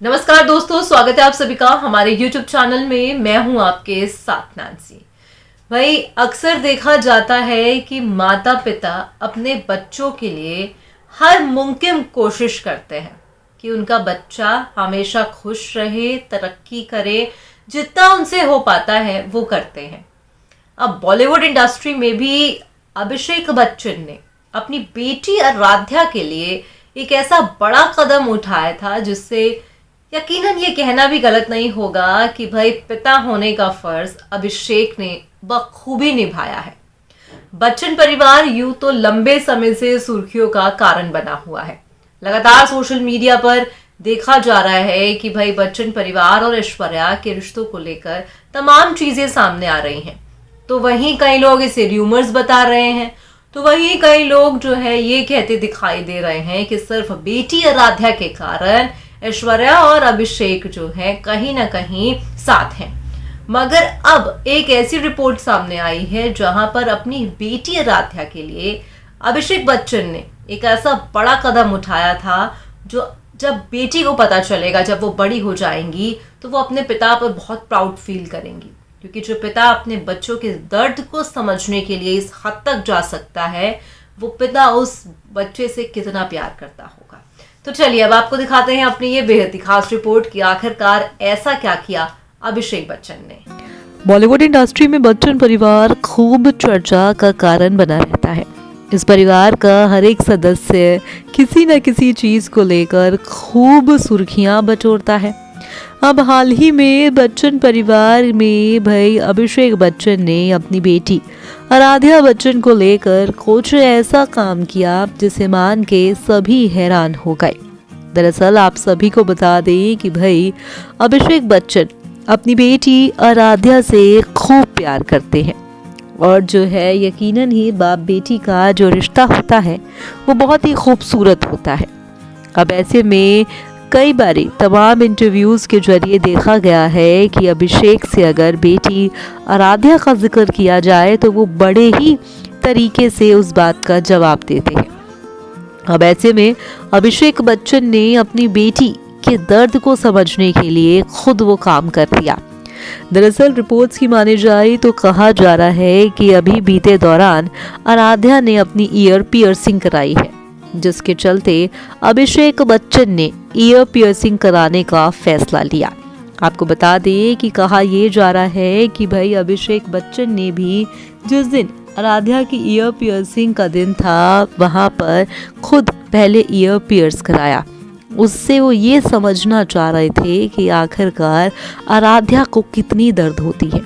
नमस्कार दोस्तों, स्वागत है आप सभी का हमारे YouTube चैनल में। मैं हूं आपके साथ नैन्सी। भाई अक्सर देखा जाता है कि माता पिता अपने बच्चों के लिए हर मुमकिन कोशिश करते हैं कि उनका बच्चा हमेशा खुश रहे, तरक्की करे, जितना उनसे हो पाता है वो करते हैं। अब बॉलीवुड इंडस्ट्री में भी अभिषेक बच्चन ने अपनी बेटी आराध्या के लिए एक ऐसा बड़ा कदम उठाया था जिससे यकीनन ये कहना भी गलत नहीं होगा कि भाई पिता होने का फर्ज अभिषेक ने बखूबी निभाया है। बच्चन परिवार यूं तो लंबे समय से सुर्खियों का कारण बना हुआ है। लगातार सोशल मीडिया पर देखा जा रहा है कि भाई बच्चन परिवार और ऐश्वर्या के रिश्तों को लेकर तमाम चीजें सामने आ रही हैं। तो वहीं कई लोग इसे र्यूमर्स बता रहे हैं, तो वहीं कई लोग जो है ये कहते दिखाई दे रहे हैं कि सिर्फ बेटी आराध्या के कारण ऐश्वर्या और अभिषेक जो है कहीं ना कहीं साथ हैं। मगर अब एक ऐसी रिपोर्ट सामने आई है जहां पर अपनी बेटी आराध्या के लिए अभिषेक बच्चन ने एक ऐसा बड़ा कदम उठाया था जो जब बेटी को पता चलेगा, जब वो बड़ी हो जाएंगी, तो वो अपने पिता पर बहुत प्राउड फील करेंगी। क्योंकि जो पिता अपने बच्चों के दर्द को समझने के लिए इस हद तक जा सकता है, वो पिता उस बच्चे से कितना प्यार करता होगा। तो चलिए अब आपको दिखाते हैं अपनी ये बेहद ही खास रिपोर्ट कि आखिरकार ऐसा क्या किया अभिषेक बच्चन ने। बॉलीवुड इंडस्ट्री में बच्चन परिवार खूब चर्चा का कारण बना रहता है। इस परिवार का हर एक सदस्य किसी न किसी चीज को लेकर खूब सुर्खियां बटोरता है। अब हाल ही में बच्चन परिवार में भाई अभिषेक बच्चन ने अपनी बेटी आराध्या बच्चन को लेकर कुछ ऐसा काम किया जिसे मान के सभी हैरान हो गए। दरअसल आप सभी को बता दें कि भाई अभिषेक बच्चन अपनी बेटी आराध्या से खूब प्यार करते हैं और जो है यकीनन ही बाप बेटी का जो रिश्ता होता है वो बहुत ही खूबसूरत होता है। अब ऐसे में कई बारी तमाम इंटरव्यूज़ के जरिए देखा गया है कि अभिषेक से अगर बेटी आराध्या का जिक्र किया जाए तो वो बड़े ही तरीके से उस बात का जवाब देते हैं। अब ऐसे में अभिषेक बच्चन ने अपनी बेटी के दर्द को समझने के लिए खुद वो काम कर दिया। दरअसल रिपोर्ट्स की माने जाए तो कहा जा रहा है कि अभी बीते दौरान आराध्या ने अपनी ईयर पियर्सिंग कराई है, जिसके चलते अभिषेक बच्चन ने ईयर पियर्सिंग कराने का फैसला लिया। आपको बता दें कि कहा यह जा रहा है कि भाई अभिषेक बच्चन ने भी जिस दिन आराध्या की ईयर पियर्सिंग का दिन था वहां पर खुद पहले ईयर पियर्स कराया। उससे वो ये समझना चाह रहे थे कि आखिरकार आराध्या को कितनी दर्द होती है।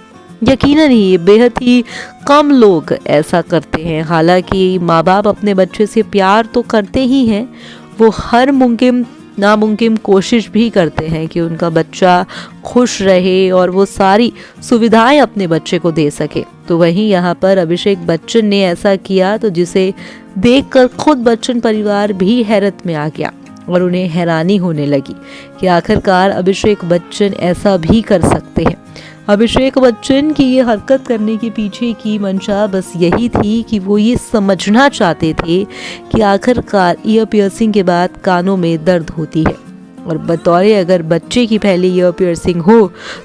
यकीनन ही बेहद ही कम लोग ऐसा करते हैं। हालांकि माँ बाप अपने बच्चे से प्यार तो करते ही हैं, वो हर मुमकिन नामुमकिन कोशिश भी करते हैं कि उनका बच्चा खुश रहे और वो सारी सुविधाएं अपने बच्चे को दे सके। तो वहीं यहाँ पर अभिषेक बच्चन ने ऐसा किया तो जिसे देखकर खुद बच्चन परिवार भी हैरत में आ गया और उन्हें हैरानी होने लगी कि आखिरकार अभिषेक बच्चन ऐसा भी कर सकते हैं। अभिषेक बच्चन की ये हरकत करने के पीछे की मंशा बस यही थी कि वो ये समझना चाहते थे कि आखिरकार ईयर पियर्सिंग के बाद कानों में दर्द होती है और बतौर अगर बच्चे की पहले ईयर पियर्सिंग हो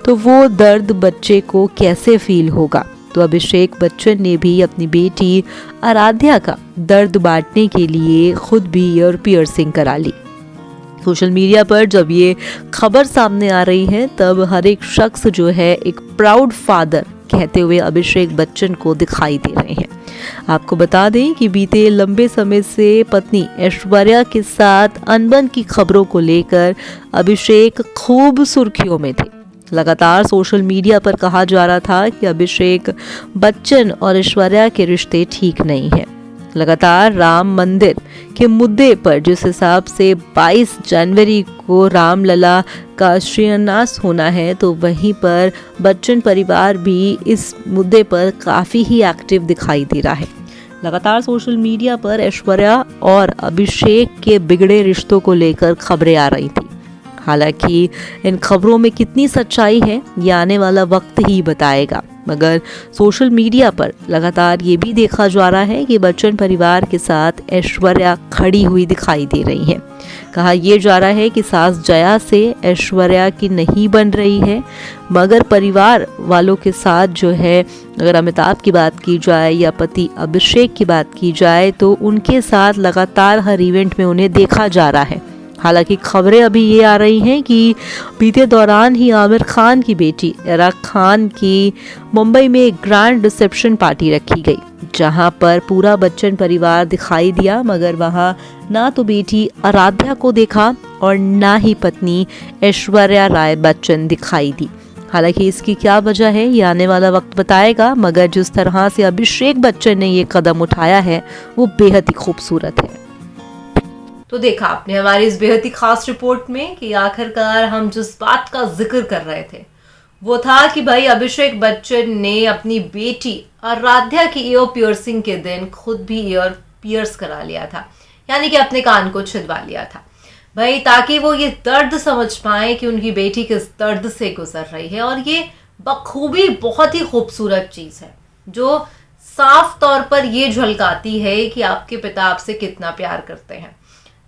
तो वो दर्द बच्चे को कैसे फील होगा। तो अभिषेक बच्चन ने भी अपनी बेटी आराध्या का दर्द बांटने के लिए खुद भी ईयर पियर्सिंग करा ली। सोशल मीडिया पर जब ये खबर सामने आ रही है तब हर एक शख्स जो है एक प्राउड फादर कहते हुए अभिषेक बच्चन को दिखाई दे रहे हैं। आपको बता दें कि बीते लंबे समय से पत्नी ऐश्वर्या के साथ अनबन की खबरों को लेकर अभिषेक खूब सुर्खियों में थे। लगातार सोशल मीडिया पर कहा जा रहा था कि अभिषेक बच्चन और ऐश्वर्या के रिश्ते ठीक नहीं हैं। लगातार राम मंदिर के मुद्दे पर जिस हिसाब से 22 जनवरी को रामलला का शिलान्यास होना है, तो वहीं पर बच्चन परिवार भी इस मुद्दे पर काफ़ी ही एक्टिव दिखाई दे रहा है। लगातार सोशल मीडिया पर ऐश्वर्या और अभिषेक के बिगड़े रिश्तों को लेकर खबरें आ रही थी। हालांकि इन खबरों में कितनी सच्चाई है ये आने वाला वक्त ही बताएगा। मगर सोशल मीडिया पर लगातार ये भी देखा जा रहा है कि बच्चन परिवार के साथ ऐश्वर्या खड़ी हुई दिखाई दे रही है। कहा यह जा रहा है कि सास जया से ऐश्वर्या की नहीं बन रही है, मगर परिवार वालों के साथ जो है, अगर अमिताभ की बात की जाए या पति अभिषेक की बात की जाए, तो उनके साथ लगातार हर इवेंट में उन्हें देखा जा रहा है। हालांकि खबरें अभी ये आ रही हैं कि बीते दौरान ही आमिर खान की बेटी इरा खान की मुंबई में एक ग्रैंड रिसेप्शन पार्टी रखी गई, जहां पर पूरा बच्चन परिवार दिखाई दिया, मगर वहां ना तो बेटी आराध्या को देखा और ना ही पत्नी ऐश्वर्या राय बच्चन दिखाई दी। हालांकि इसकी क्या वजह है ये आने वाला वक्त बताएगा, मगर जिस तरह से अभिषेक बच्चन ने ये कदम उठाया है वो बेहद ही खूबसूरत है। तो देखा आपने हमारी इस बेहद ही खास रिपोर्ट में कि आखिरकार हम जिस बात का जिक्र कर रहे थे वो था कि भाई अभिषेक बच्चन ने अपनी बेटी आराध्या की ईयर पियर्सिंग के दिन खुद भी ईयर पियर्स करा लिया था, यानी कि अपने कान को छिदवा लिया था भाई, ताकि वो ये दर्द समझ पाए कि उनकी बेटी किस दर्द से गुजर रही है। और ये बखूबी बहुत ही खूबसूरत चीज है जो साफ तौर पर ये झलकाती है कि आपके पिता आपसे कितना प्यार करते हैं।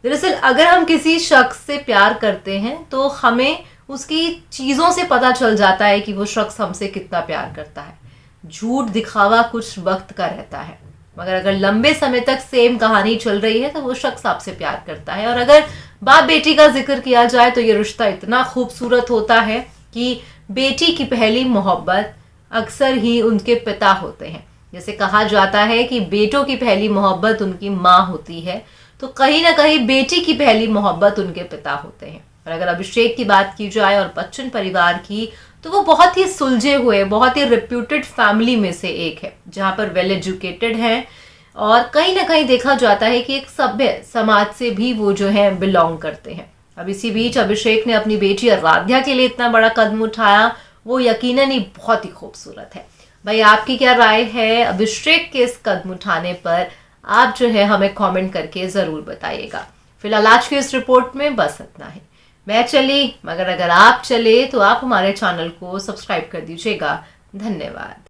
दरअसल अगर हम किसी शख्स से प्यार करते हैं तो हमें उसकी चीज़ों से पता चल जाता है कि वो शख्स हमसे कितना प्यार करता है। झूठ दिखावा कुछ वक्त का रहता है, मगर अगर लंबे समय तक सेम कहानी चल रही है तो वो शख्स आपसे प्यार करता है। और अगर बाप बेटी का जिक्र किया जाए तो ये रिश्ता इतना खूबसूरत होता है कि बेटी की पहली मोहब्बत अक्सर ही उनके पिता होते हैं। जैसे कहा जाता है कि बेटों की पहली मोहब्बत उनकी माँ होती है, तो कहीं ना कहीं बेटी की पहली मोहब्बत उनके पिता होते हैं। और अगर अभिषेक की बात की जाए और बच्चन परिवार की, तो वो बहुत ही सुलझे हुए, बहुत ही रिप्यूटेड फैमिली में से एक है, जहाँ पर वेल एजुकेटेड हैं और कहीं ना कहीं देखा जाता है कि एक सभ्य समाज से भी वो जो है बिलोंग करते हैं। अब इसी बीच अभिषेक ने अपनी बेटी आराध्या के लिए इतना बड़ा कदम उठाया, वो यकीनन ही बहुत ही खूबसूरत है। भाई आपकी क्या राय है अभिषेक के इस कदम उठाने पर? आप जो है हमें कमेंट करके ज़रूर बताइएगा। फिलहाल आज की इस रिपोर्ट में बस इतना ही। मैं चली, मगर अगर आप चले तो आप हमारे चैनल को सब्सक्राइब कर दीजिएगा। धन्यवाद।